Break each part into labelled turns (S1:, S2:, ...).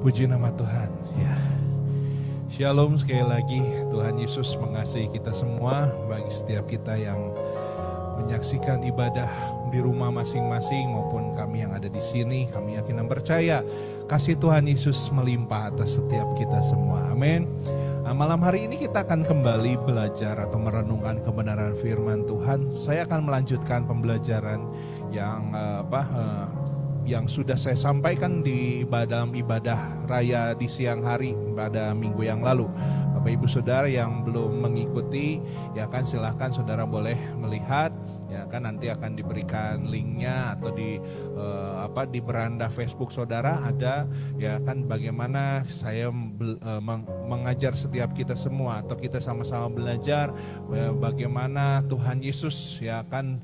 S1: Puji nama Tuhan. Ya. Shalom sekali lagi. Tuhan Yesus mengasihi kita semua. Bagi setiap kita yang menyaksikan ibadah di rumah masing-masing maupun kami yang ada di sini, kami yakin dan percaya kasih Tuhan Yesus melimpah atas setiap kita semua. Amin. Malam hari ini kita akan kembali belajar atau merenungkan kebenaran firman Tuhan. Saya akan melanjutkan pembelajaran yang sudah saya sampaikan dalam ibadah raya di siang hari pada minggu yang lalu. Bapak Ibu Saudara yang belum mengikuti, ya kan silahkan saudara boleh melihat, ya kan nanti akan diberikan linknya atau di beranda Facebook saudara ada, ya kan bagaimana saya mengajar setiap kita semua atau kita sama-sama belajar bagaimana Tuhan Yesus ya kan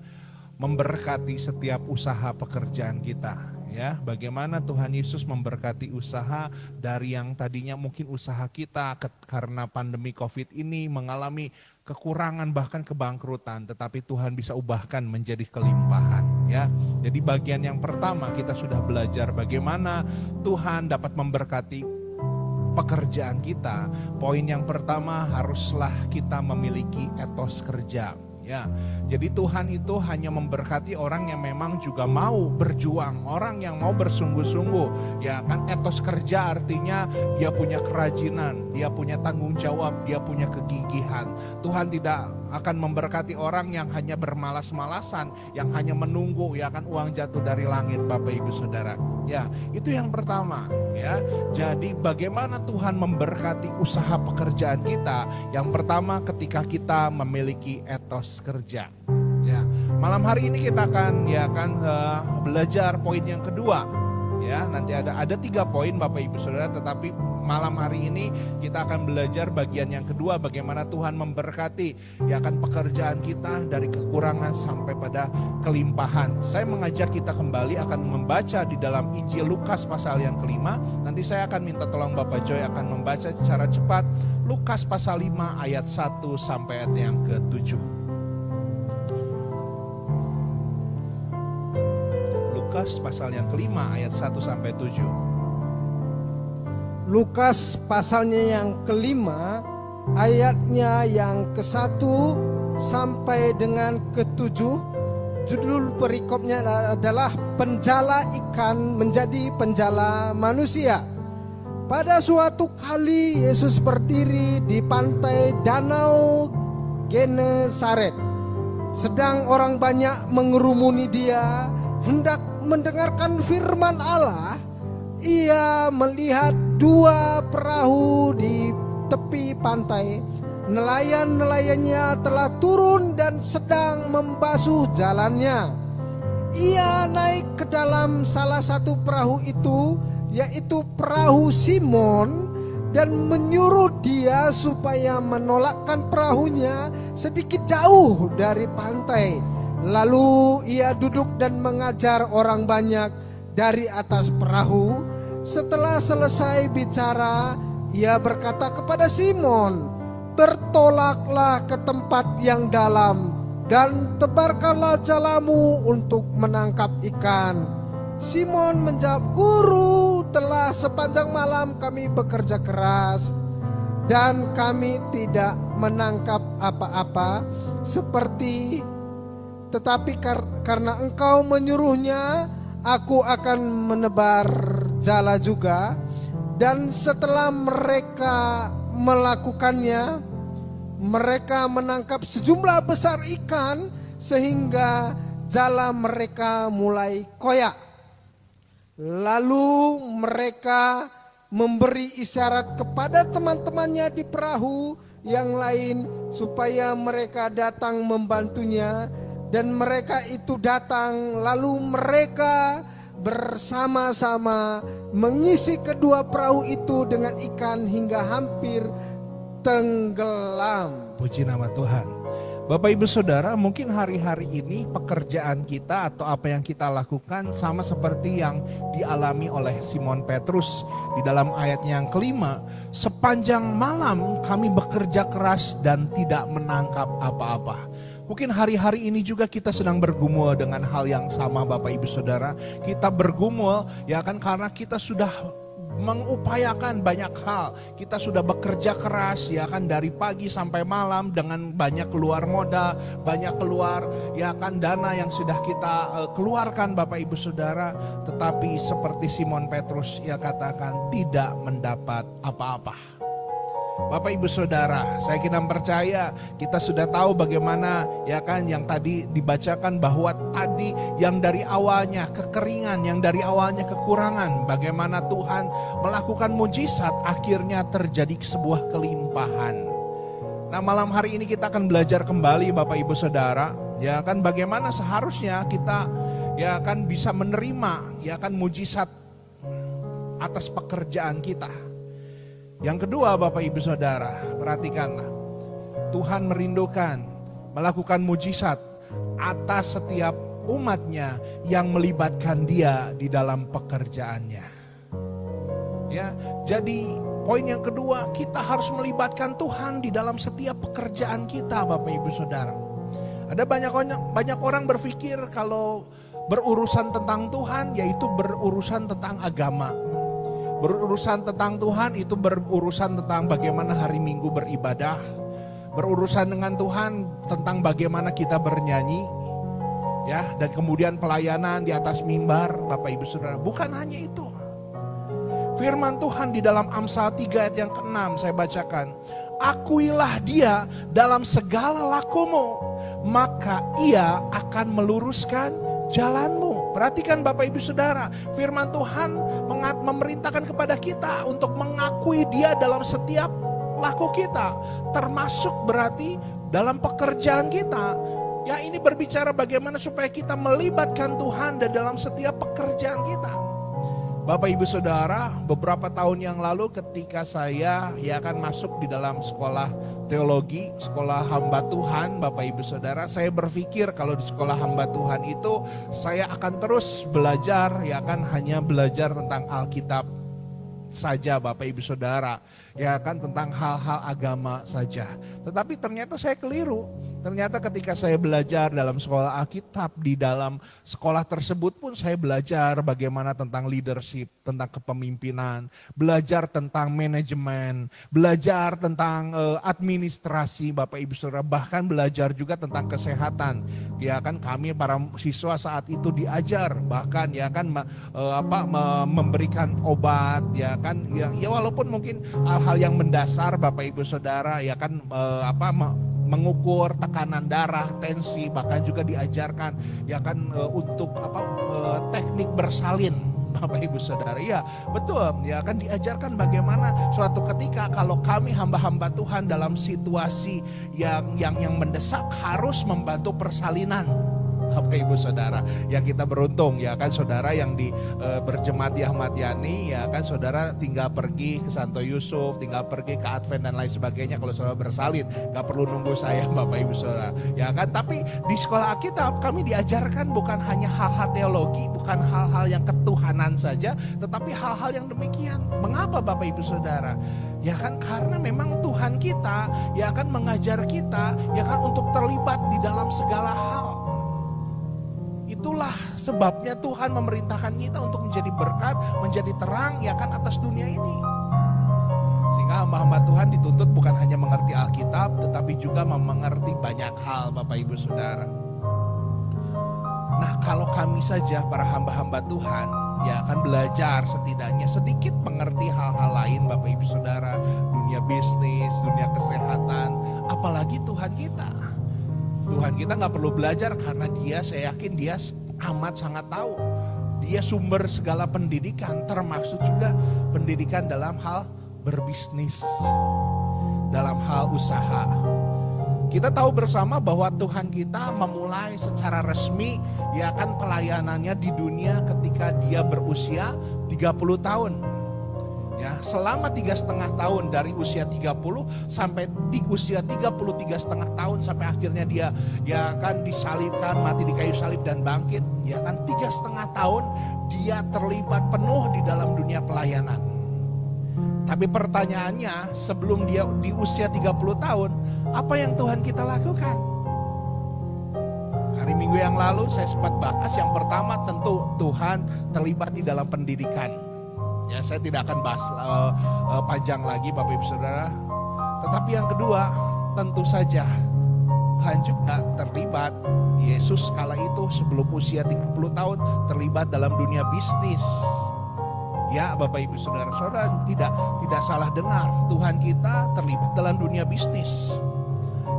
S1: memberkati setiap usaha pekerjaan kita. Ya, bagaimana Tuhan Yesus memberkati usaha dari yang tadinya mungkin usaha kita karena pandemi COVID ini mengalami kekurangan bahkan kebangkrutan, tetapi Tuhan bisa ubahkan menjadi kelimpahan. Ya, jadi bagian yang pertama kita sudah belajar bagaimana Tuhan dapat memberkati pekerjaan kita. Poin yang pertama, haruslah kita memiliki etos kerja. Ya, jadi Tuhan itu hanya memberkati orang yang memang juga mau berjuang, orang yang mau bersungguh-sungguh. Ya kan, etos kerja artinya dia punya kerajinan, dia punya tanggung jawab, dia punya kegigihan. Tuhan tidak akan memberkati orang yang hanya bermalas-malasan, yang hanya menunggu ya kan uang jatuh dari langit, Bapak Ibu Saudara. Ya, itu yang pertama ya. Jadi bagaimana Tuhan memberkati usaha pekerjaan kita? Yang pertama ketika kita memiliki etos kerja. Ya, malam hari ini kita akan belajar poin yang kedua. Ya, nanti ada 3 poin Bapak Ibu Saudara, tetapi malam hari ini kita akan belajar bagian yang kedua, bagaimana Tuhan memberkati ya kan pekerjaan kita dari kekurangan sampai pada kelimpahan. Saya mengajak kita kembali akan membaca di dalam Injil Lukas pasal yang kelima. Nanti saya akan minta tolong Bapak Joy akan membaca secara cepat Lukas pasal 5 ayat 1 sampai ayat yang ke-7. Lukas pasal yang kelima ayat 1 sampai 7.
S2: Lukas pasalnya yang kelima, ayatnya yang ke-1 sampai dengan ke-7. Judul perikopnya adalah penjala ikan menjadi penjala manusia. Pada suatu kali Yesus berdiri di pantai danau Genesaret. Sedang orang banyak mengerumuni dia, hendak mendengarkan firman Allah. Ia melihat 2 perahu di tepi pantai. Nelayan-nelayannya telah turun dan sedang membasuh jalannya. Ia naik ke dalam salah satu perahu itu, yaitu perahu Simon, dan menyuruh dia supaya menolakkan perahunya sedikit jauh dari pantai. Lalu ia duduk dan mengajar orang banyak dari atas perahu. Setelah selesai bicara, ia berkata kepada Simon, "Bertolaklah ke tempat yang dalam dan tebarkanlah jalamu untuk menangkap ikan." Simon menjawab, "Guru, telah sepanjang malam kami bekerja keras dan kami tidak menangkap apa-apa tetapi karena engkau menyuruhnya, aku akan menebar jala juga." Dan setelah mereka melakukannya, mereka menangkap sejumlah besar ikan sehingga jala mereka mulai koyak. Lalu mereka memberi isyarat kepada teman-temannya di perahu yang lain supaya mereka datang membantunya. Dan mereka itu datang, lalu mereka bersama-sama mengisi kedua perahu itu dengan ikan hingga hampir tenggelam.
S1: Puji nama Tuhan. Bapak Ibu Saudara, mungkin hari-hari ini pekerjaan kita atau apa yang kita lakukan sama seperti yang dialami oleh Simon Petrus di dalam ayatnya yang kelima. Sepanjang malam kami bekerja keras dan tidak menangkap apa-apa. Mungkin hari-hari ini juga kita sedang bergumul dengan hal yang sama Bapak Ibu Saudara. Kita bergumul ya kan karena kita sudah mengupayakan banyak hal. Kita sudah bekerja keras ya kan dari pagi sampai malam dengan banyak keluar modal, banyak keluar ya kan dana yang sudah kita keluarkan Bapak Ibu Saudara, tetapi seperti Simon Petrus ia katakan tidak mendapat apa-apa. Bapak Ibu Saudara, saya kira percaya kita sudah tahu bagaimana ya kan yang tadi dibacakan bahwa tadi yang dari awalnya kekeringan, yang dari awalnya kekurangan, bagaimana Tuhan melakukan mujizat akhirnya terjadi sebuah kelimpahan. Nah, malam hari ini kita akan belajar kembali Bapak Ibu Saudara, ya kan bagaimana seharusnya kita ya kan bisa menerima ya kan mujizat atas pekerjaan kita. Yang kedua Bapak Ibu Saudara, perhatikanlah. Tuhan merindukan melakukan mujizat atas setiap umatnya yang melibatkan dia di dalam pekerjaannya. Ya, jadi poin yang kedua, kita harus melibatkan Tuhan di dalam setiap pekerjaan kita Bapak Ibu Saudara. Ada banyak orang berpikir kalau berurusan tentang Tuhan yaitu berurusan tentang agama. Berurusan tentang Tuhan itu berurusan tentang bagaimana hari Minggu beribadah. Berurusan dengan Tuhan tentang bagaimana kita bernyanyi. Ya, dan kemudian pelayanan di atas mimbar Bapak Ibu Saudara. Bukan hanya itu. Firman Tuhan di dalam Amsal 3 ayat yang ke-6 saya bacakan. Akuilah dia dalam segala lakumu, maka ia akan meluruskan jalanmu. Perhatikan Bapak Ibu Saudara, firman Tuhan memerintahkan kepada kita untuk mengakui dia dalam setiap laku kita. Termasuk berarti dalam pekerjaan kita. Ya, ini berbicara bagaimana supaya kita melibatkan Tuhan dalam setiap pekerjaan kita. Bapak Ibu Saudara, beberapa tahun yang lalu ketika saya ya akan masuk di dalam sekolah teologi, sekolah hamba Tuhan, Bapak Ibu Saudara, saya berpikir kalau di sekolah hamba Tuhan itu saya akan terus belajar, ya kan hanya belajar tentang Alkitab saja Bapak Ibu Saudara, ya kan tentang hal-hal agama saja. Tetapi ternyata saya keliru. Ternyata ketika saya belajar dalam sekolah Alkitab, di dalam sekolah tersebut pun saya belajar bagaimana tentang leadership, tentang kepemimpinan, belajar tentang manajemen, belajar tentang administrasi Bapak Ibu Saudara, bahkan belajar juga tentang kesehatan. Ya kan kami para siswa saat itu diajar bahkan ya kan memberikan obat ya kan ya walaupun mungkin hal-hal yang mendasar Bapak Ibu Saudara ya kan mengukur tekanan darah, tensi, bahkan juga diajarkan ya kan untuk teknik bersalin Bapak Ibu Saudara. Ya, betul. Ya kan diajarkan bagaimana suatu ketika kalau kami hamba-hamba Tuhan dalam situasi yang mendesak harus membantu persalinan. Bapak Ibu Saudara, yang kita beruntung ya kan saudara yang berjemaat di Ahmad Yani ya kan saudara tinggal pergi ke Santo Yusuf, tinggal pergi ke Advent dan lain sebagainya kalau saudara bersalin, gak perlu nunggu saya Bapak Ibu Saudara ya kan. Tapi di sekolah Alkitab kami diajarkan bukan hanya hal-hal teologi, bukan hal-hal yang ketuhanan saja, tetapi hal-hal yang demikian. Mengapa Bapak Ibu Saudara? Ya kan karena memang Tuhan kita ya kan mengajar kita ya kan untuk terlibat di dalam segala hal. Itulah sebabnya Tuhan memerintahkan kita untuk menjadi berkat, menjadi terang ya kan atas dunia ini. Sehingga hamba-hamba Tuhan dituntut bukan hanya mengerti Alkitab, tetapi juga mengerti banyak hal Bapak Ibu Saudara. Nah kalau kami saja para hamba-hamba Tuhan ya akan belajar setidaknya sedikit mengerti hal-hal lain Bapak Ibu Saudara. Dunia bisnis, dunia kesehatan, apalagi Tuhan kita. Tuhan kita gak perlu belajar karena saya yakin dia amat sangat tahu. Dia sumber segala pendidikan, termasuk juga pendidikan dalam hal berbisnis, dalam hal usaha. Kita tahu bersama bahwa Tuhan kita memulai secara resmi ya kan pelayanannya di dunia ketika dia berusia 30 tahun. Ya, selama 3,5 tahun dari usia 30 sampai usia 33,5 tahun sampai akhirnya dia ya kan disalibkan, mati di kayu salib dan bangkit. Ya kan 3,5 tahun dia terlibat penuh di dalam dunia pelayanan. Tapi pertanyaannya sebelum dia di usia 30 tahun, apa yang Tuhan kita lakukan? Hari Minggu yang lalu saya sempat bahas yang pertama tentu Tuhan terlibat di dalam pendidikan. Ya, saya tidak akan bahas panjang lagi Bapak Ibu Saudara. Tetapi yang kedua, tentu saja Tuhan juga terlibat. Yesus kala itu sebelum usia 30 tahun terlibat dalam dunia bisnis. Ya Bapak Ibu Saudara-saudara, tidak salah dengar, Tuhan kita terlibat dalam dunia bisnis.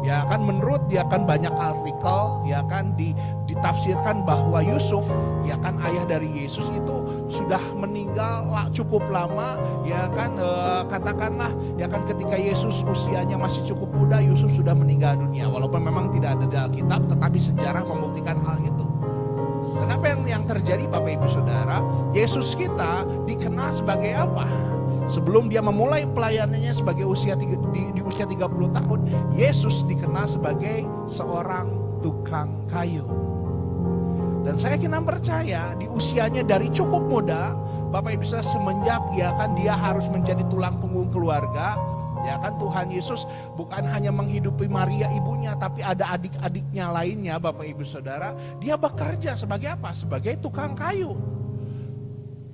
S1: Ya kan, menurut ya kan banyak artikel ya kan ditafsirkan bahwa Yusuf ya kan ayah dari Yesus itu sudah meninggal cukup lama ya kan, katakanlah ya kan ketika Yesus usianya masih cukup muda, Yusuf sudah meninggal dunia. Walaupun memang tidak ada di Alkitab, tetapi sejarah membuktikan hal itu. Dan apa yang terjadi Bapak Ibu Saudara, Yesus kita dikenal sebagai apa? Sebelum dia memulai pelayanannya sebagai di usia 30 tahun, Yesus dikenal sebagai seorang tukang kayu. Dan saya kira percaya di usianya dari cukup muda, Bapak Ibu Saudara, semenjak ya kan dia harus menjadi tulang punggung keluarga. Ya kan, Tuhan Yesus bukan hanya menghidupi Maria ibunya, tapi ada adik-adiknya lainnya Bapak Ibu Saudara. Dia bekerja sebagai apa? Sebagai tukang kayu.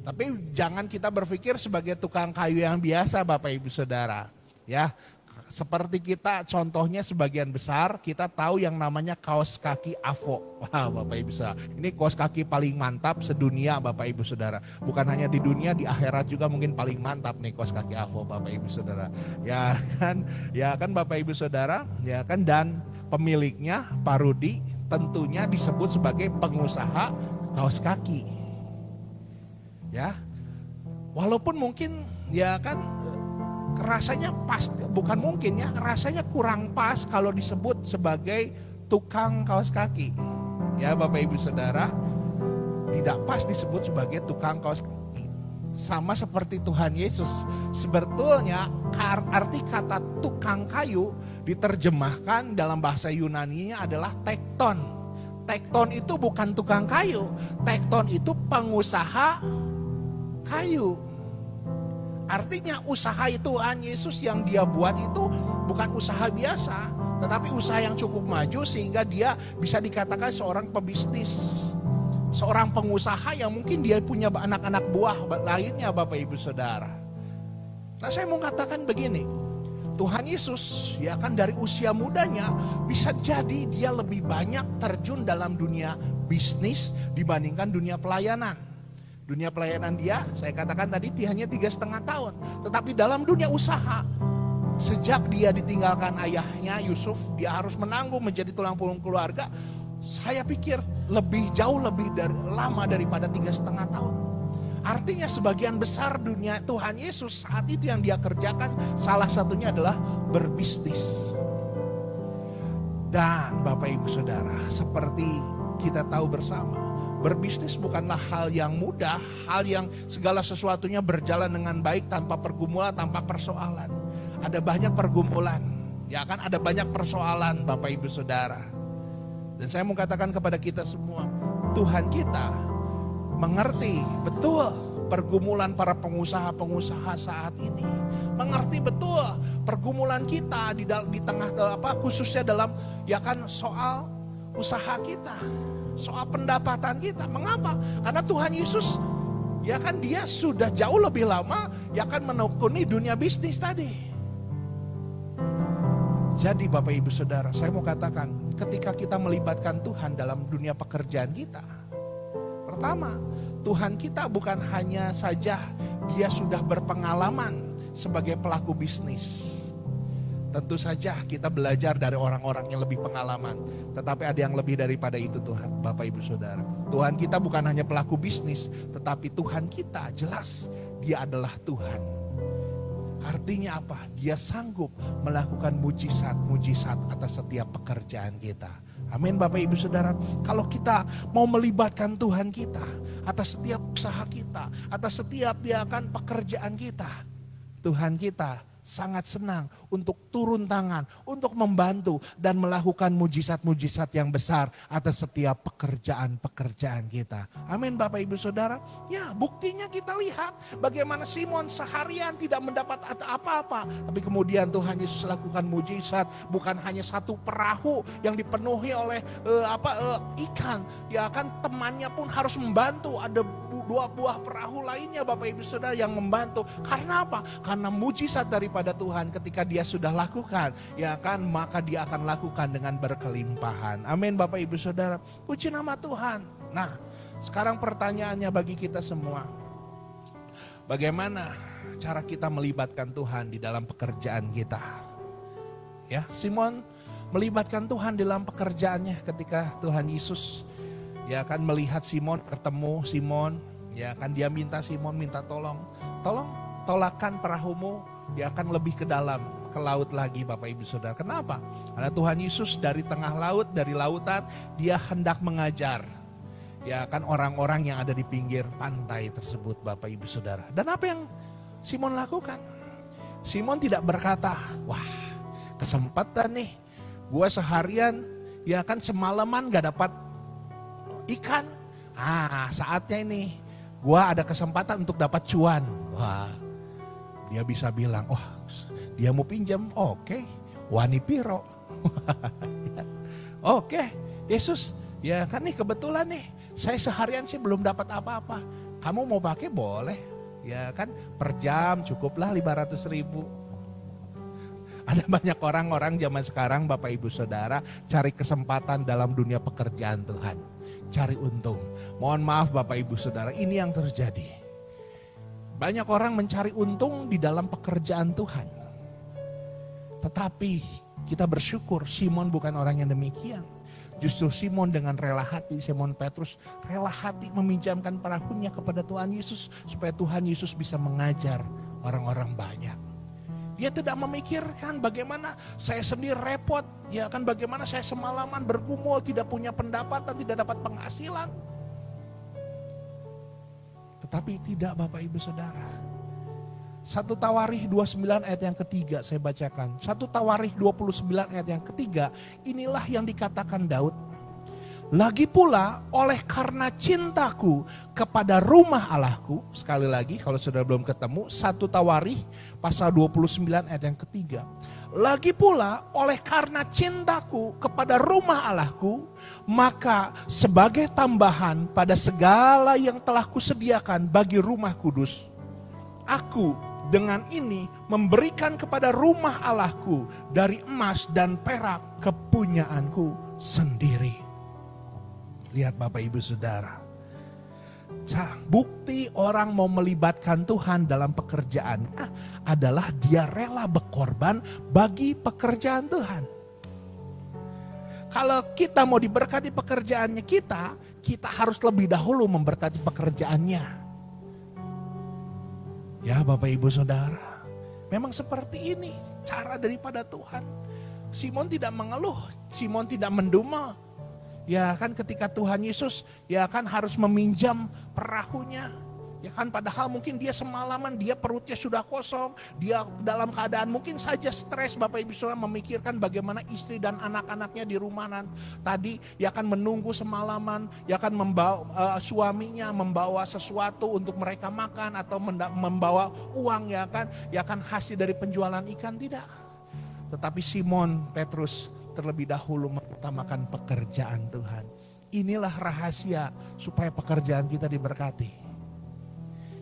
S1: Tapi jangan kita berpikir sebagai tukang kayu yang biasa Bapak Ibu Saudara. Ya, seperti kita contohnya sebagian besar kita tahu yang namanya kaos kaki Avo. Wah Bapak Ibu Saudara, ini kaos kaki paling mantap sedunia Bapak Ibu Saudara. Bukan hanya di dunia, di akhirat juga mungkin paling mantap nih kaos kaki Avo Bapak Ibu Saudara. Ya kan Bapak Ibu Saudara, ya kan, dan pemiliknya Pak Rudi tentunya disebut sebagai pengusaha kaos kaki. Ya, walaupun mungkin ya kan rasanya pas, bukan mungkin ya, rasanya kurang pas kalau disebut sebagai tukang kaos kaki. Ya Bapak Ibu Saudara, tidak pas disebut sebagai tukang kaos kaki. Sama seperti Tuhan Yesus, sebetulnya arti kata tukang kayu diterjemahkan dalam bahasa Yunani-nya adalah tekton. Tekton itu bukan tukang kayu, tekton itu pengusaha kayu. Artinya usaha Tuhan Yesus yang dia buat itu bukan usaha biasa, tetapi usaha yang cukup maju sehingga dia bisa dikatakan seorang pebisnis, seorang pengusaha yang mungkin dia punya anak-anak buah lainnya Bapak Ibu Saudara. Nah, saya mau katakan begini, Tuhan Yesus ya kan dari usia mudanya bisa jadi dia lebih banyak terjun dalam dunia bisnis dibandingkan dunia pelayanan. Dunia pelayanan dia, saya katakan tadi hanya 3,5 tahun. Tetapi dalam dunia usaha, sejak dia ditinggalkan ayahnya Yusuf, dia harus menanggung menjadi tulang punggung keluarga. Saya pikir jauh lebih lama daripada 3,5 tahun. Artinya sebagian besar dunia Tuhan Yesus saat itu yang dia kerjakan, salah satunya adalah berbisnis. Dan Bapak Ibu Saudara, seperti kita tahu bersama, berbisnis bukanlah hal yang mudah, hal yang segala sesuatunya berjalan dengan baik tanpa pergumulan, tanpa persoalan. Ada banyak pergumulan, ya kan, ada banyak persoalan Bapak Ibu Saudara. Dan saya mau katakan kepada kita semua, Tuhan kita mengerti betul pergumulan para pengusaha-pengusaha saat ini. Mengerti betul pergumulan kita di tengah khususnya dalam ya kan soal usaha kita, soal pendapatan kita. Mengapa? Karena Tuhan Yesus ya kan dia sudah jauh lebih lama ya kan menekuni dunia bisnis tadi. Jadi Bapak Ibu Saudara, saya mau katakan ketika kita melibatkan Tuhan dalam dunia pekerjaan kita, pertama, Tuhan kita bukan hanya saja dia sudah berpengalaman sebagai pelaku bisnis. Tentu saja kita belajar dari orang-orang yang lebih pengalaman. Tetapi ada yang lebih daripada itu Tuhan, Bapak Ibu Saudara. Tuhan kita bukan hanya pelaku bisnis, tetapi Tuhan kita jelas dia adalah Tuhan. Artinya apa? Dia sanggup melakukan mujizat-mujizat atas setiap pekerjaan kita. Amin Bapak Ibu Saudara. Kalau kita mau melibatkan Tuhan kita atas setiap usaha kita, atas setiap ya kan pekerjaan kita, Tuhan kita sangat senang untuk turun tangan, untuk membantu dan melakukan mujizat-mujizat yang besar atas setiap pekerjaan-pekerjaan kita. Amin Bapak Ibu Saudara. Ya, buktinya kita lihat bagaimana Simon seharian tidak mendapat apa-apa, tapi kemudian Tuhan Yesus lakukan mujizat. Bukan hanya satu perahu yang dipenuhi oleh ikan, ya kan, temannya pun harus membantu. Ada 2 buah perahu lainnya Bapak Ibu Saudara yang membantu. Karena apa? Karena mujizat daripada Tuhan ketika dia sudah lakukan, ya kan, maka dia akan lakukan dengan berkelimpahan. Amin Bapak Ibu Saudara. Puji nama Tuhan. Nah, sekarang pertanyaannya bagi kita semua. Bagaimana cara kita melibatkan Tuhan di dalam pekerjaan kita? Ya, Simon melibatkan Tuhan di dalam pekerjaannya ketika Tuhan Yesus, ya kan, melihat Simon, bertemu Simon, ya kan, dia minta Simon minta tolong tolakkan perahumu, dia akan lebih ke dalam, ke laut lagi Bapak Ibu Saudara. Kenapa? Karena Tuhan Yesus dari tengah laut, dari lautan, dia hendak mengajar, ya kan, orang-orang yang ada di pinggir pantai tersebut Bapak Ibu Saudara. Dan apa yang Simon lakukan? Simon tidak berkata, wah kesempatan nih, gua seharian, ya kan, semalaman gak dapat ikan. Saatnya ini gua ada kesempatan untuk dapat cuan. Wah, dia bisa bilang, dia mau pinjam, oke, wani piro. Oke, Yesus, ya kan nih kebetulan nih, saya seharian sih belum dapat apa-apa. Kamu mau pakai boleh, ya kan, per jam cukuplah 500.000. Ada banyak orang-orang zaman sekarang Bapak Ibu Saudara cari kesempatan dalam dunia pekerjaan Tuhan. Cari untung. Mohon maaf Bapak Ibu Saudara, ini yang terjadi. Banyak orang mencari untung di dalam pekerjaan Tuhan. Tetapi kita bersyukur Simon bukan orang yang demikian. Justru Simon dengan rela hati, Simon Petrus rela hati meminjamkan perahunya kepada Tuhan Yesus supaya Tuhan Yesus bisa mengajar orang-orang banyak. Dia tidak memikirkan bagaimana saya sendiri repot, ya kan, bagaimana saya semalaman bergumul, tidak punya pendapatan, tidak dapat penghasilan. Tetapi tidak Bapak Ibu Saudara. 1 Tawarikh 29 ayat yang ketiga saya bacakan. 1 Tawarikh 29 ayat yang ketiga, inilah yang dikatakan Daud. Lagi pula oleh karena cintaku kepada rumah Allahku. Sekali lagi kalau saudara belum ketemu, 1 Tawarikh pasal 29 ayat yang ketiga. Lagi pula oleh karena cintaku kepada rumah Allahku, maka sebagai tambahan pada segala yang telah kusediakan bagi rumah kudus, aku dengan ini memberikan kepada rumah Allahku dari emas dan perak kepunyaanku sendiri. Lihat Bapak Ibu Saudara, bukti orang mau melibatkan Tuhan dalam pekerjaannya adalah dia rela berkorban bagi pekerjaan Tuhan. Kalau kita mau diberkati pekerjaannya kita harus lebih dahulu memberkati pekerjaannya. Ya Bapak Ibu Saudara, memang seperti ini cara daripada Tuhan. Simon tidak mengeluh, Simon tidak mendumel. Ya kan, ketika Tuhan Yesus, ya kan, harus meminjam perahunya. Ya kan, padahal mungkin dia semalaman, dia perutnya sudah kosong, dia dalam keadaan mungkin saja stres Bapak Ibu Saudara, memikirkan bagaimana istri dan anak-anaknya di rumah tadi, ya kan, menunggu semalaman, ya kan, membawa suaminya membawa sesuatu untuk mereka makan atau membawa uang, ya kan hasil dari penjualan ikan, tidak. Tetapi Simon Petrus terlebih dahulu mengutamakan pekerjaan Tuhan. Inilah rahasia supaya pekerjaan kita diberkati.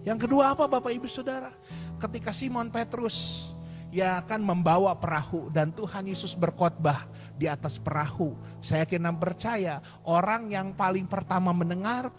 S1: Yang kedua apa Bapak Ibu Saudara? Ketika Simon Petrus, ya kan, membawa perahu dan Tuhan Yesus berkhotbah di atas perahu. Saya yakin dan percaya orang yang paling pertama mendengar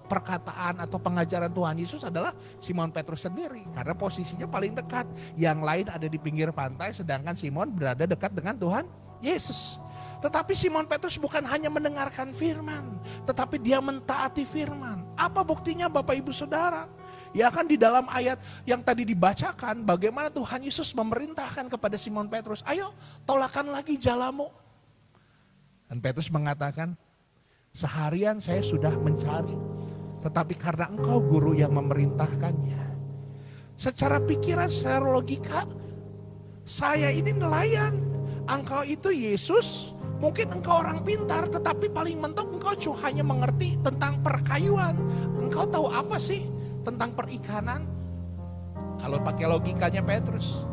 S1: perkataan atau pengajaran Tuhan Yesus adalah Simon Petrus sendiri. Karena posisinya paling dekat. Yang lain ada di pinggir pantai, sedangkan Simon berada dekat dengan Tuhan Yesus. Tetapi Simon Petrus bukan hanya mendengarkan firman, tetapi dia mentaati firman. Apa buktinya Bapak Ibu Saudara? Ya kan, di dalam ayat yang tadi dibacakan, bagaimana Tuhan Yesus memerintahkan kepada Simon Petrus, ayo tolakkan lagi jalamu. Dan Petrus mengatakan, seharian saya sudah mencari, tetapi karena engkau guru yang memerintahkannya. Secara pikiran, secara logika, Saya ini nelayan, engkau itu Yesus. Mungkin engkau orang pintar, tetapi paling mentok engkau hanya mengerti tentang perkayuan. Engkau tahu apa sih tentang perikanan? Kalau pakai logikanya Petrus.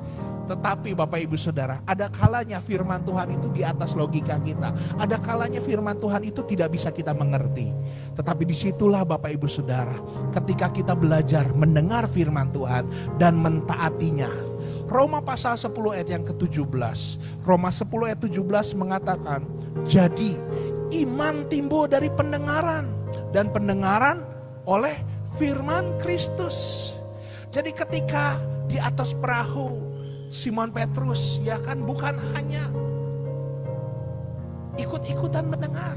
S1: Tetapi Bapak Ibu Saudara, ada kalanya firman Tuhan itu di atas logika kita. Ada kalanya firman Tuhan itu tidak bisa kita mengerti. Tetapi disitulah Bapak Ibu Saudara, ketika kita belajar mendengar firman Tuhan dan mentaatinya. Roma pasal 10 ayat yang ke-17. Roma 10 ayat 17 mengatakan, jadi iman timbul dari pendengaran, dan pendengaran oleh firman Kristus. Jadi ketika di atas perahu Simon Petrus, ya kan, bukan hanya ikut-ikutan mendengar.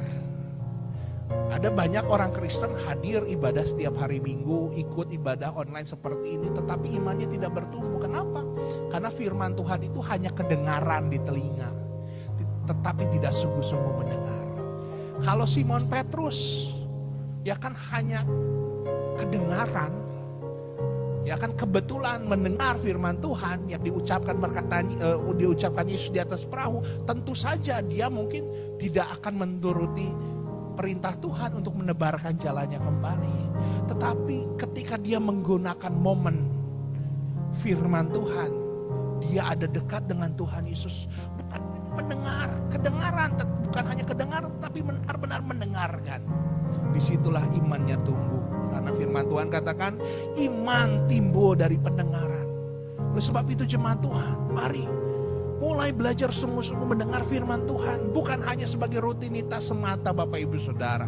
S1: Ada banyak orang Kristen hadir ibadah setiap hari Minggu, ikut ibadah online seperti ini, tetapi imannya tidak bertumbuh. Kenapa? Karena firman Tuhan itu hanya kedengaran di telinga, tetapi tidak sungguh-sungguh mendengar. Kalau Simon Petrus, ya kan, hanya kedengaran, ya kan, kebetulan mendengar firman Tuhan yang diucapkan diucapkan Yesus di atas perahu, tentu saja dia mungkin tidak akan menuruti perintah Tuhan untuk menebarkan jalannya kembali. Tetapi ketika dia menggunakan momen firman Tuhan, dia ada dekat dengan Tuhan Yesus. Bukan mendengar, kedengaran, bukan hanya kedengaran, tapi benar-benar mendengarkan. Disitulah imannya tumbuh. Karena firman Tuhan katakan iman timbul dari pendengaran. Oleh sebab itu jemaat Tuhan, mari mulai belajar sungguh-sungguh mendengar firman Tuhan. Bukan hanya sebagai rutinitas semata Bapak Ibu Saudara.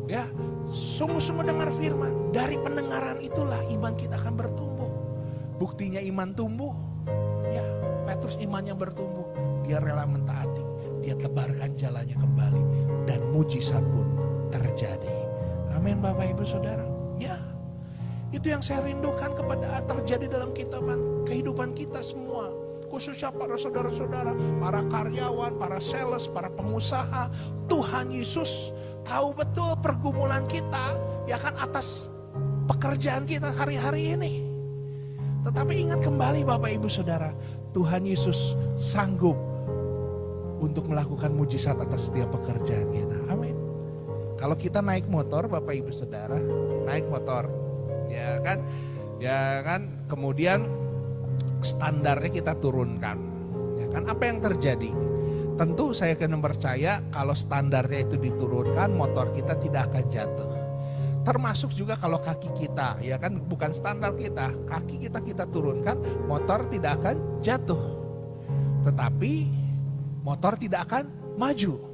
S1: Ya, sungguh-sungguh dengar firman. Dari pendengaran itulah iman kita akan bertumbuh. Buktinya iman tumbuh. Ya, Petrus imannya bertumbuh. Dia rela mentaati. Dia tebarkan jalannya kembali. Dan mujizat pun terjadi. Amin Bapak Ibu Saudara. Ya, itu yang saya rindukan kepada terjadi dalam kehidupan kita semua. Khususnya para saudara-saudara, para karyawan, para sales, para pengusaha. Tuhan Yesus tahu betul pergumulan kita, ya kan, atas pekerjaan kita hari-hari ini. Tetapi ingat kembali Bapak Ibu Saudara, Tuhan Yesus sanggup untuk melakukan mujizat atas setiap pekerjaan kita. Amin. Kalau kita naik motor Bapak Ibu Saudara, naik motor, ya kan, kemudian standarnya kita turunkan, ya kan, apa yang terjadi? Tentu saya akan percaya kalau standarnya itu diturunkan, motor kita tidak akan jatuh. Termasuk juga kalau kaki kita, ya kan, bukan standar kita, kaki kita turunkan, motor tidak akan jatuh. Tetapi motor tidak akan maju.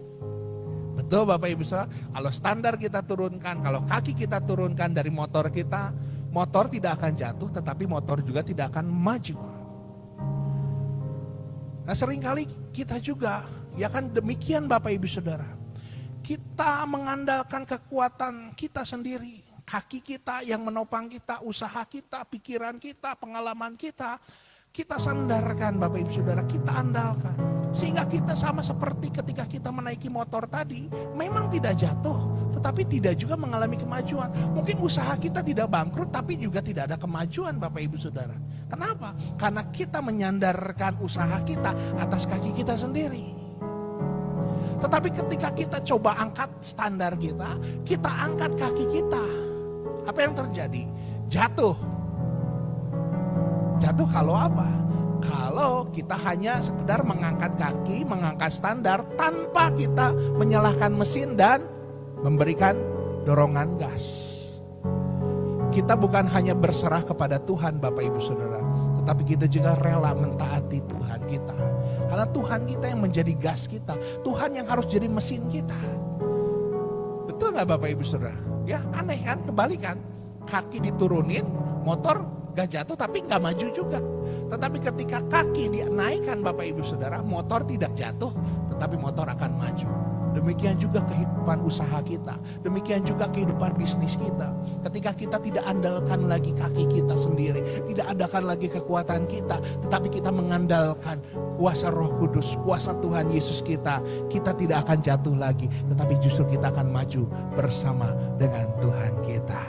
S1: Betul Bapak Ibu Saudara, kalau standar kita turunkan, kalau kaki kita turunkan dari motor kita, motor tidak akan jatuh, tetapi motor juga tidak akan maju. Nah seringkali kita juga, ya kan, demikian Bapak Ibu Saudara. Kita mengandalkan kekuatan kita sendiri, kaki kita yang menopang kita, usaha kita, pikiran kita, pengalaman kita sandarkan Bapak Ibu Saudara, kita andalkan. Sehingga kita sama seperti ketika kita menaiki motor tadi, memang tidak jatuh, tetapi tidak juga mengalami kemajuan. Mungkin usaha kita tidak bangkrut, tapi juga tidak ada kemajuan Bapak Ibu Saudara. Kenapa? Karena kita menyandarkan usaha kita atas kaki kita sendiri. Tetapi ketika kita coba angkat standar kita angkat kaki kita, apa yang terjadi? Jatuh. Jatuh kalau apa? Kalau kita hanya sekedar mengangkat kaki, mengangkat standar tanpa kita menyalahkan mesin dan memberikan dorongan gas. Kita bukan hanya berserah kepada Tuhan Bapak Ibu Saudara, tetapi kita juga rela mentaati Tuhan kita. Karena Tuhan kita yang menjadi gas kita, Tuhan yang harus jadi mesin kita. Betul gak Bapak Ibu Saudara? Ya aneh kan, kebalikan. Kaki diturunin, motor gak jatuh tapi gak maju juga. Tetapi ketika kaki dinaikkan Bapak Ibu Saudara, motor tidak jatuh tetapi motor akan maju. Demikian juga kehidupan usaha kita, demikian juga kehidupan bisnis kita. Ketika kita tidak andalkan lagi kaki kita sendiri, tidak andalkan lagi kekuatan kita, tetapi kita mengandalkan kuasa Roh Kudus, kuasa Tuhan Yesus kita tidak akan jatuh lagi, tetapi justru kita akan maju bersama dengan Tuhan kita.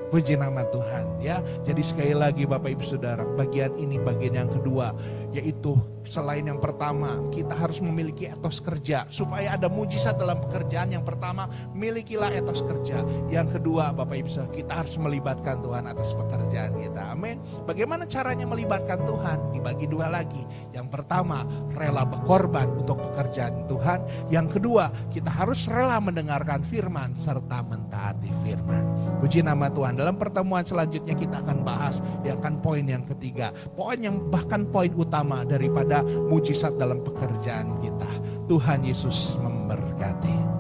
S1: Puji nama Tuhan ya. Jadi sekali lagi Bapak Ibu Saudara, bagian ini bagian yang kedua, yaitu selain yang pertama, kita harus memiliki etos kerja. Supaya ada mujizat dalam pekerjaan, yang pertama, milikilah etos kerja. Yang kedua, Bapak Ibu Saudara, kita harus melibatkan Tuhan atas pekerjaan kita. Amin. Bagaimana caranya melibatkan Tuhan? Dibagi dua lagi. Yang pertama, rela berkorban untuk pekerjaan Tuhan. Yang kedua, kita harus rela mendengarkan firman serta mentaati firman. Puji nama Tuhan. Dalam pertemuan selanjutnya kita akan bahas ya kan poin yang ketiga. Poin yang bahkan poin utama daripada mujizat dalam pekerjaan kita. Tuhan Yesus memberkati.